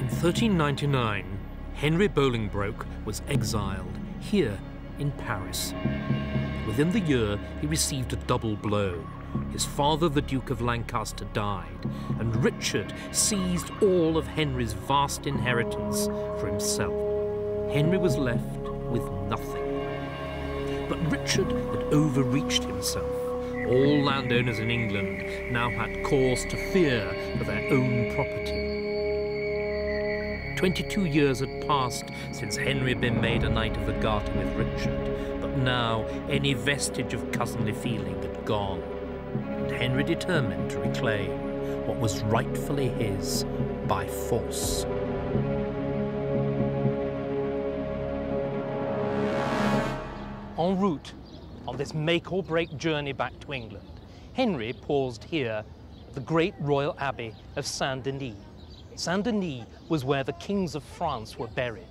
In 1399, Henry Bolingbroke was exiled here in Paris. Within the year, he received a double blow. His father, the Duke of Lancaster, died, and Richard seized all of Henry's vast inheritance for himself. Henry was left with nothing. But Richard had overreached himself. All landowners in England now had cause to fear for their own property. 22 years had passed since Henry had been made a Knight of the Garter with Richard, but now any vestige of cousinly feeling had gone, and Henry determined to reclaim what was rightfully his by force. En route, on this make-or-break journey back to England, Henry paused here at the great royal abbey of Saint-Denis. Saint-Denis was where the kings of France were buried.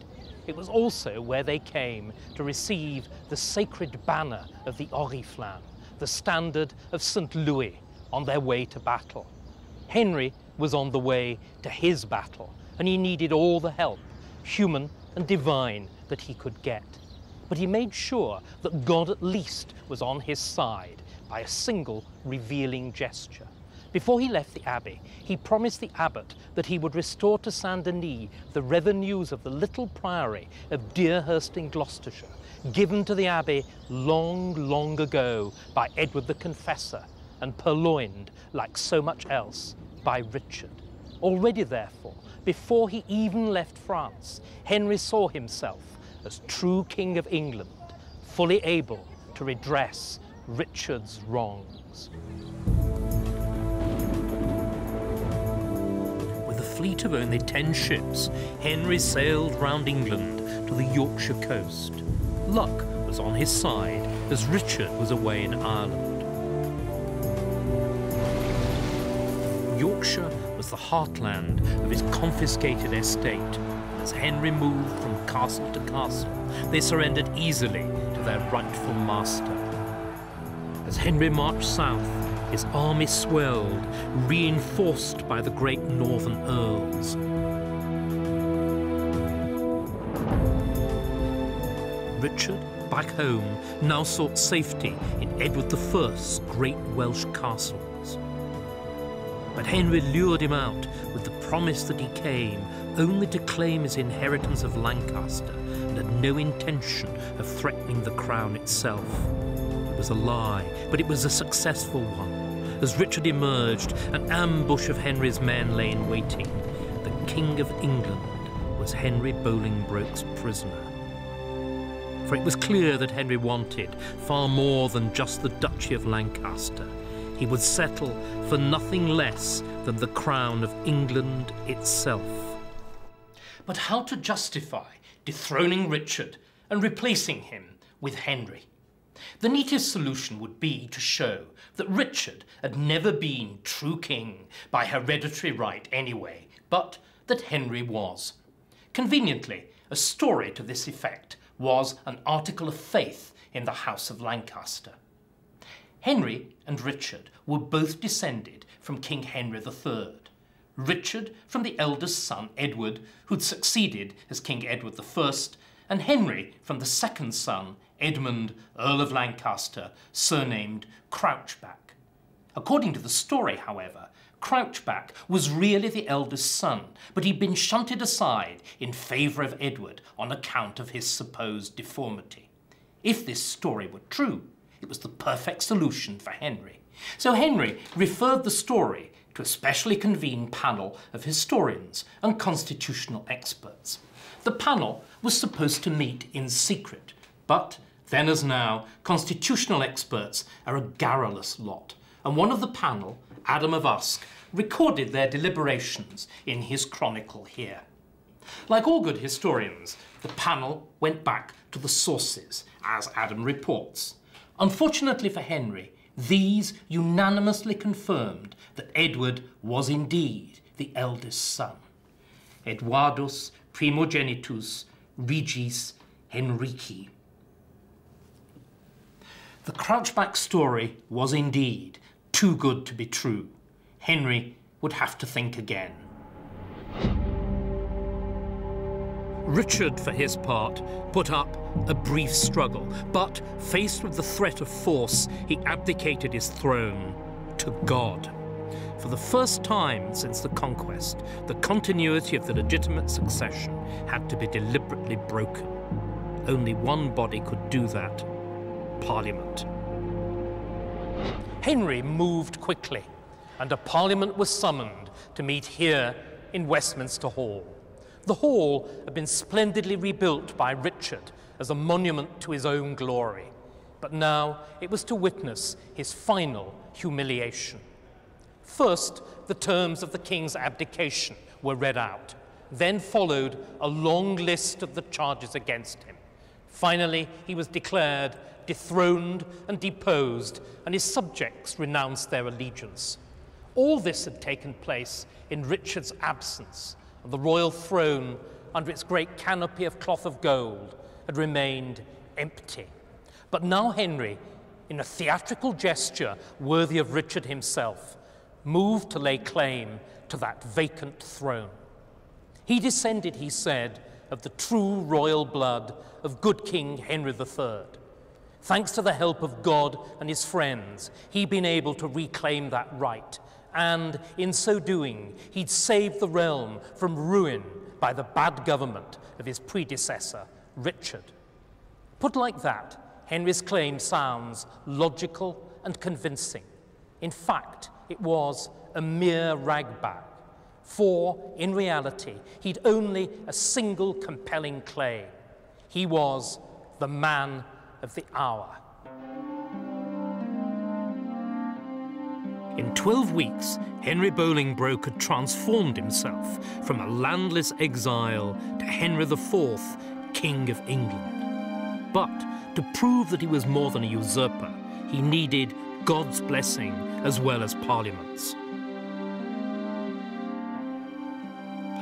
It was also where they came to receive the sacred banner of the Oriflamme, the standard of St. Louis, on their way to battle. Henry was on the way to his battle, and he needed all the help, human and divine, that he could get. But he made sure that God at least was on his side by a single revealing gesture. Before he left the abbey, he promised the abbot that he would restore to Saint-Denis the revenues of the little priory of Deerhurst in Gloucestershire, given to the abbey long, long ago by Edward the Confessor and purloined, like so much else, by Richard. Already, therefore, before he even left France, Henry saw himself as true King of England, fully able to redress Richard's wrongs. With a fleet of only 10 ships, Henry sailed round England to the Yorkshire coast. Luck was on his side, as Richard was away in Ireland. Yorkshire was the heartland of his confiscated estate. As Henry moved from castle to castle, they surrendered easily to their rightful master. As Henry marched south, his army swelled, reinforced by the great northern earls. Richard, back home, now sought safety in Edward I's great Welsh castles. But Henry lured him out with the promise that he came only to claim his inheritance of Lancaster and had no intention of threatening the crown itself. It was a lie, but it was a successful one. As Richard emerged, an ambush of Henry's men lay in waiting. The King of England was Henry Bolingbroke's prisoner. For it was clear that Henry wanted far more than just the Duchy of Lancaster. He would settle for nothing less than the crown of England itself. But how to justify dethroning Richard and replacing him with Henry? The neatest solution would be to show that Richard had never been true king by hereditary right anyway, but that Henry was. Conveniently, a story to this effect was an article of faith in the House of Lancaster. Henry and Richard were both descended from King Henry III. Richard from the eldest son, Edward, who'd succeeded as King Edward I, and Henry from the second son, Edmund, Earl of Lancaster, surnamed Crouchback. According to the story, however, Crouchback was really the eldest son, but he'd been shunted aside in favour of Edward on account of his supposed deformity. If this story were true, it was the perfect solution for Henry. So Henry referred the story to a specially convened panel of historians and constitutional experts. The panel was supposed to meet in secret, but then as now, constitutional experts are a garrulous lot, and one of the panel, Adam of Usk, recorded their deliberations in his chronicle here. Like all good historians, the panel went back to the sources, as Adam reports. Unfortunately for Henry, these unanimously confirmed that Edward was indeed the eldest son. Eduardus primogenitus regis Henrici. The Crouchback story was indeed too good to be true. Henry would have to think again. Richard, for his part, put up a brief struggle, but faced with the threat of force, he abdicated his throne to God. For the first time since the conquest, the continuity of the legitimate succession had to be deliberately broken. Only one body could do that: Parliament. Henry moved quickly, and a Parliament was summoned to meet here in Westminster Hall. The hall had been splendidly rebuilt by Richard as a monument to his own glory, but now it was to witness his final humiliation. First, the terms of the king's abdication were read out. Then followed a long list of the charges against him. Finally, he was declared dethroned and deposed, and his subjects renounced their allegiance. All this had taken place in Richard's absence, and the royal throne, under its great canopy of cloth of gold, had remained empty. But now Henry, in a theatrical gesture worthy of Richard himself, moved to lay claim to that vacant throne. He descended, he said, of the true royal blood of good King Henry III. Thanks to the help of God and his friends, he'd been able to reclaim that right, and in so doing, he'd saved the realm from ruin by the bad government of his predecessor, Richard. Put like that, Henry's claim sounds logical and convincing. In fact, it was a mere ragbag, for in reality, he'd only a single compelling claim. He was the man of the hour. In 12 weeks, Henry Bolingbroke had transformed himself from a landless exile to Henry IV, King of England. But to prove that he was more than a usurper, he needed God's blessing as well as Parliament's.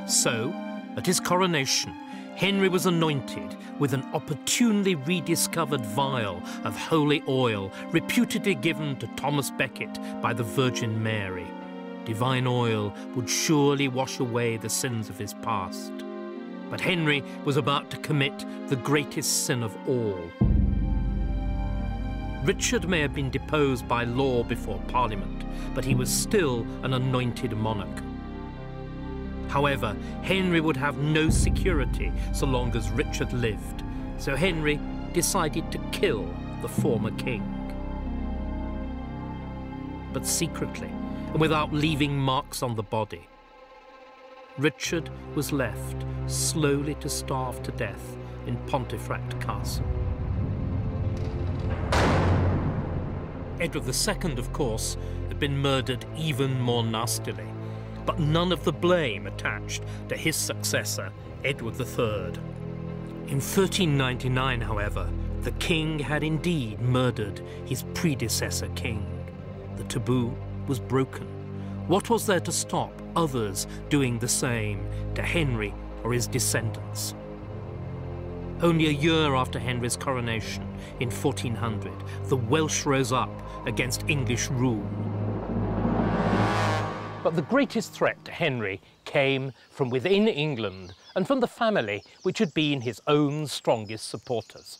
So, at his coronation, Henry was anointed with an opportunely rediscovered vial of holy oil reputedly given to Thomas Becket by the Virgin Mary. Divine oil would surely wash away the sins of his past. But Henry was about to commit the greatest sin of all. Richard may have been deposed by law before Parliament, but he was still an anointed monarch. However, Henry would have no security so long as Richard lived, so Henry decided to kill the former king. But secretly, and without leaving marks on the body. Richard was left slowly to starve to death in Pontefract Castle. Edward II, of course, had been murdered even more nastily, but none of the blame attached to his successor, Edward III. In 1399, however, the king had indeed murdered his predecessor king. The taboo was broken. What was there to stop others doing the same to Henry or his descendants? Only a year after Henry's coronation, in 1400, the Welsh rose up against English rule. But the greatest threat to Henry came from within England and from the family which had been his own strongest supporters.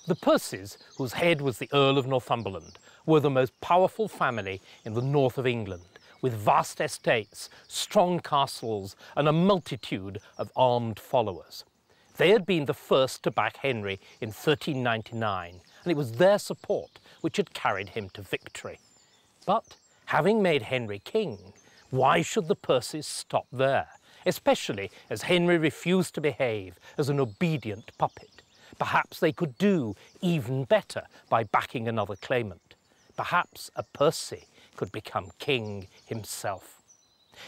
The Percys, whose head was the Earl of Northumberland, were the most powerful family in the north of England, with vast estates, strong castles, and a multitude of armed followers. They had been the first to back Henry in 1399, and it was their support which had carried him to victory. But having made Henry king, why should the Percys stop there, especially as Henry refused to behave as an obedient puppet? Perhaps they could do even better by backing another claimant. Perhaps a Percy could become king himself.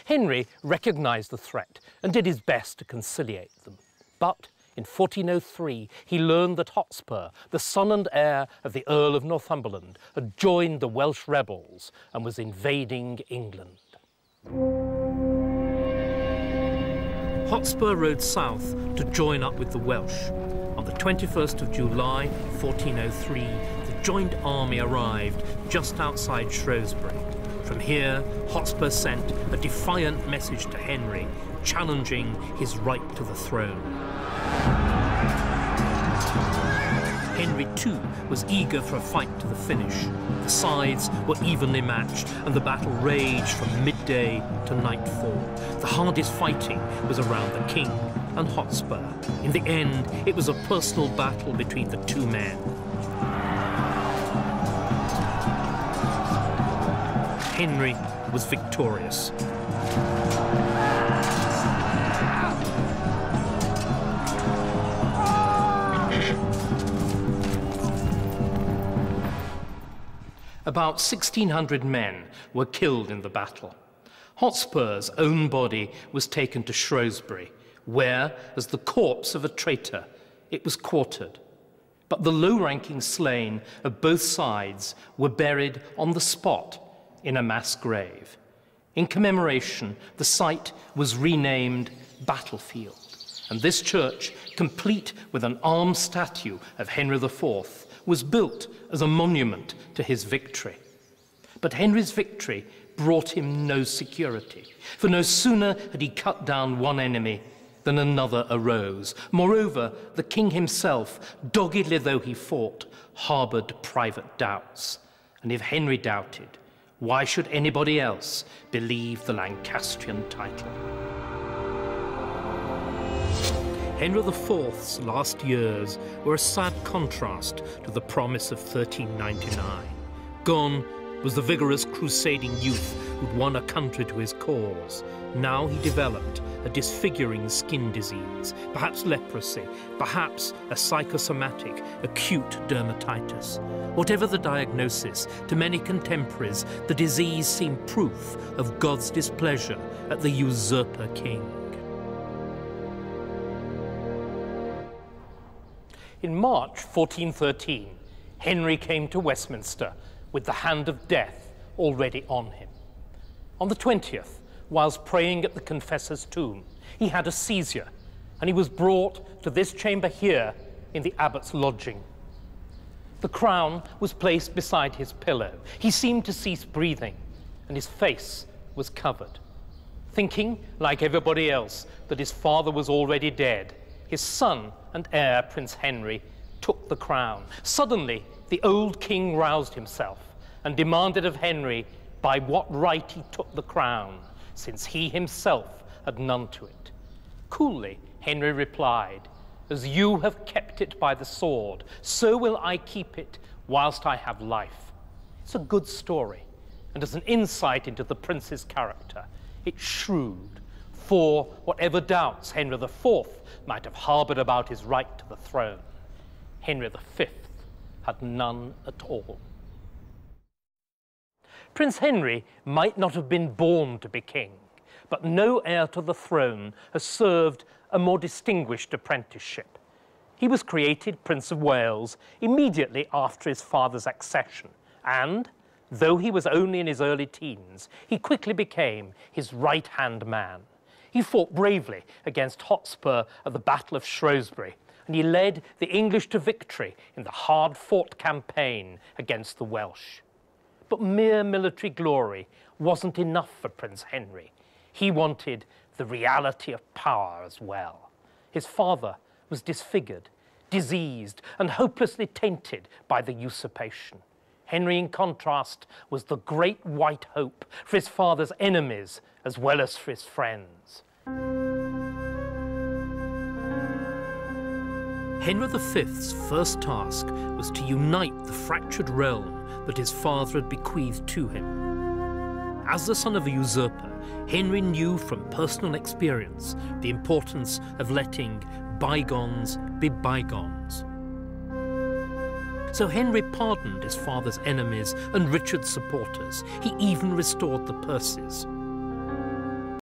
Henry recognised the threat and did his best to conciliate them. But in 1403, he learned that Hotspur, the son and heir of the Earl of Northumberland, had joined the Welsh rebels and was invading England. Hotspur rode south to join up with the Welsh. On the 21st of July, 1403, the joint army arrived just outside Shrewsbury. From here, Hotspur sent a defiant message to Henry, challenging his right to the throne. Henry too was eager for a fight to the finish. The sides were evenly matched and the battle raged from midday to nightfall. The hardest fighting was around the king and Hotspur. In the end, it was a personal battle between the two men. Henry was victorious. About 1,600 men were killed in the battle. Hotspur's own body was taken to Shrewsbury, where, as the corpse of a traitor, it was quartered. But the low-ranking slain of both sides were buried on the spot in a mass grave. In commemoration, the site was renamed Battlefield, and this church, complete with an armed statue of Henry IV, was built as a monument to his victory. But Henry's victory brought him no security, for no sooner had he cut down one enemy than another arose. Moreover, the king himself, doggedly though he fought, harboured private doubts. And if Henry doubted, why should anybody else believe the Lancastrian title? Henry IV's last years were a sad contrast to the promise of 1399. Gone was the vigorous crusading youth who'd won a country to his cause. Now he developed a disfiguring skin disease, perhaps leprosy, perhaps a psychosomatic acute dermatitis. Whatever the diagnosis, to many contemporaries, the disease seemed proof of God's displeasure at the usurper king. In March 1413, Henry came to Westminster with the hand of death already on him. On the 20th, whilst praying at the confessor's tomb, he had a seizure, and he was brought to this chamber here in the abbot's lodging. The crown was placed beside his pillow. He seemed to cease breathing, and his face was covered. Thinking, like everybody else, that his father was already dead, his son and heir, Prince Henry, took the crown. Suddenly, the old king roused himself and demanded of Henry by what right he took the crown, since he himself had none to it. Coolly, Henry replied, "As you have kept it by the sword, so will I keep it whilst I have life." It's a good story, and as an insight into the prince's character, it's shrewd, for whatever doubts Henry IV might have harboured about his right to the throne, Henry V had none at all. Prince Henry might not have been born to be king, but no heir to the throne has served a more distinguished apprenticeship. He was created Prince of Wales immediately after his father's accession, and, though he was only in his early teens, he quickly became his right-hand man. He fought bravely against Hotspur at the Battle of Shrewsbury, and he led the English to victory in the hard-fought campaign against the Welsh. But mere military glory wasn't enough for Prince Henry. He wanted the reality of power as well. His father was disfigured, diseased, and hopelessly tainted by the usurpation. Henry, in contrast, was the great white hope for his father's enemies as well as for his friends. Henry V's first task was to unite the fractured realm that his father had bequeathed to him. As the son of a usurper, Henry knew from personal experience the importance of letting bygones be bygones. So Henry pardoned his father's enemies and Richard's supporters. He even restored the purses.